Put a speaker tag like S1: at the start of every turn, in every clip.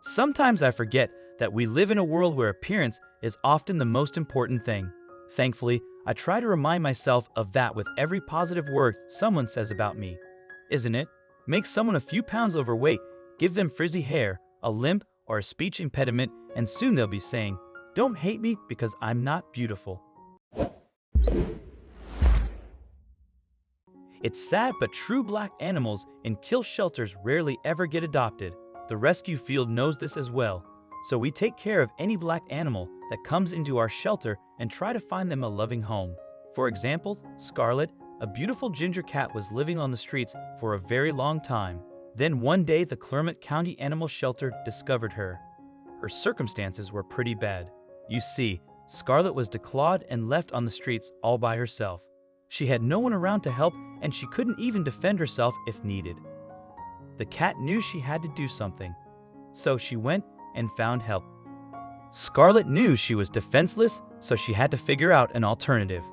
S1: Sometimes I forget that we live in a world where appearance is often the most important thing. Thankfully, I try to remind myself of that with every positive word someone says about me. Isn't it? Make someone a few pounds overweight, give them frizzy hair, a limp, or a speech impediment, and soon they'll be saying, "Don't hate me because I'm not beautiful." It's sad, but true black animals in kill shelters rarely ever get adopted. The rescue field knows this as well, so we take care of any black animal that comes into our shelter and try to find them a loving home. For example, Scarlet, a beautiful ginger cat, was living on the streets for a very long time. Then one day the Clermont County Animal Shelter discovered her. Her circumstances were pretty bad. You see, Scarlet was declawed and left on the streets all by herself. She had no one around to help, and she couldn't even defend herself if needed. The cat knew she had to do something, so she went and found help. Scarlet knew she was defenseless, so she had to figure out an alternative.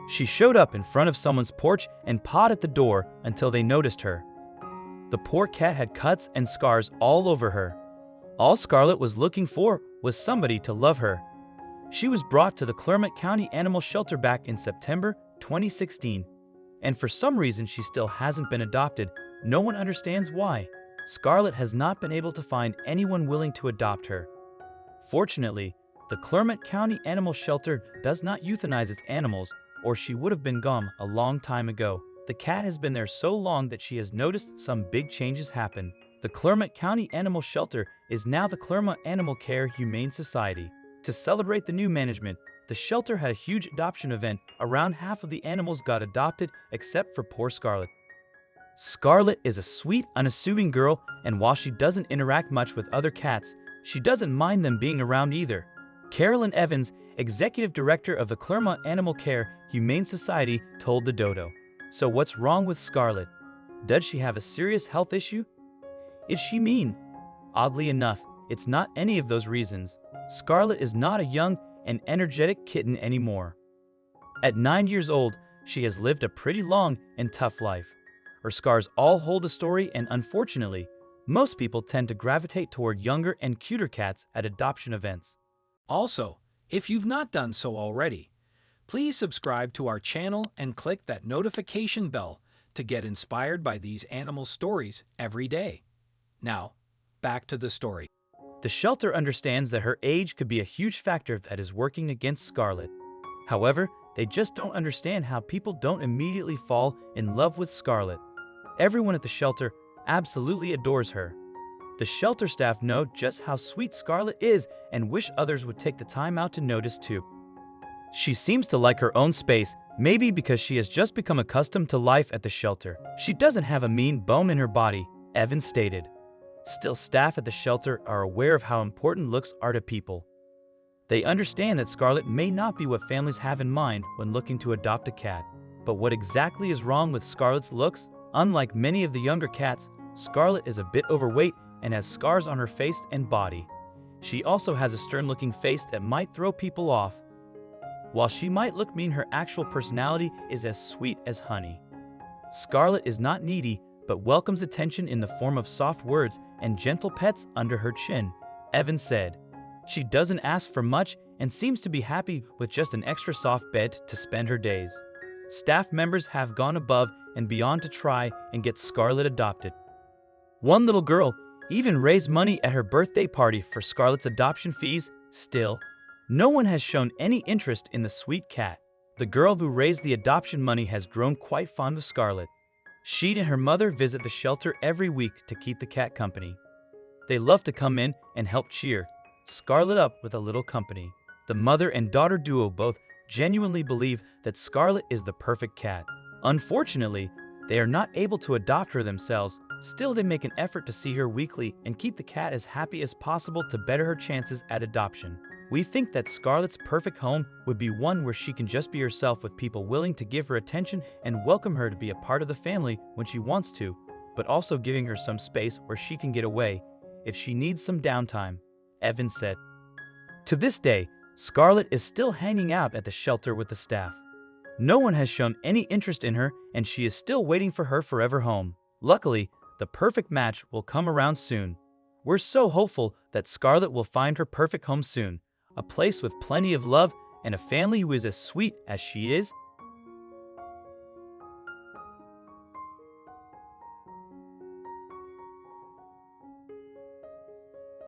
S1: She showed up in front of someone's porch and pawed at the door until they noticed her. The poor cat had cuts and scars all over her. All Scarlet was looking for was somebody to love her. She was brought to the Clermont County Animal Shelter back in September 2016, and for some reason she still hasn't been adopted. No one understands why. Scarlet has not been able to find anyone willing to adopt her. Fortunately, the Clermont County Animal Shelter does not euthanize its animals, or she would have been gone a long time ago. The cat has been there so long that she has noticed some big changes happen. The Clermont County Animal Shelter is now the Clermont Animal Care Humane Society. To celebrate the new management, the shelter had a huge adoption event. Around half of the animals got adopted except for poor Scarlet. Scarlet is a sweet, unassuming girl, and while she doesn't interact much with other cats, she doesn't mind them being around either. Carolyn Evans, executive director of the Clermont Animal Care Humane Society, told the Dodo. So what's wrong with Scarlet? Does she have a serious health issue? Is she mean? Oddly enough, it's not any of those reasons. Scarlet is not a young and energetic kitten anymore. At 9 years old, she has lived a pretty long and tough life. Her scars all hold a story, and unfortunately, most people tend to gravitate toward younger and cuter cats at adoption events.
S2: Also, if you've not done so already, please subscribe to our channel and click that notification bell to get inspired by these animal stories every day. Now, back to the story.
S1: The shelter understands that her age could be a huge factor that is working against Scarlet. However, they just don't understand how people don't immediately fall in love with Scarlet. Everyone at the shelter absolutely adores her. The shelter staff know just how sweet Scarlet is and wish others would take the time out to notice too. She seems to like her own space, maybe because she has just become accustomed to life at the shelter. She doesn't have a mean bone in her body, Evans stated. Still, staff at the shelter are aware of how important looks are to people. They understand that Scarlet may not be what families have in mind when looking to adopt a cat. But what exactly is wrong with Scarlet's looks? Unlike many of the younger cats, Scarlet is a bit overweight and has scars on her face and body. She also has a stern-looking face that might throw people off. While she might look mean, her actual personality is as sweet as honey. Scarlet is not needy, but welcomes attention in the form of soft words and gentle pets under her chin, Evans said. She doesn't ask for much and seems to be happy with just an extra soft bed to spend her days. Staff members have gone above and beyond to try and get Scarlet adopted. One little girl even raised money at her birthday party for Scarlet's adoption fees. Still, no one has shown any interest in the sweet cat. The girl who raised the adoption money has grown quite fond of Scarlet. She and her mother visit the shelter every week to keep the cat company. They love to come in and help cheer Scarlet up with a little company. The mother and daughter duo both genuinely believe that Scarlet is the perfect cat. Unfortunately, they are not able to adopt her themselves. Still, they make an effort to see her weekly and keep the cat as happy as possible to better her chances at adoption. We think that Scarlet's perfect home would be one where she can just be herself, with people willing to give her attention and welcome her to be a part of the family when she wants to, but also giving her some space where she can get away if she needs some downtime, Evans said. To this day, Scarlet is still hanging out at the shelter with the staff. No one has shown any interest in her, and she is still waiting for her forever home. Luckily, the perfect match will come around soon. We're so hopeful that Scarlet will find her perfect home soon, a place with plenty of love and a family who is as sweet as she is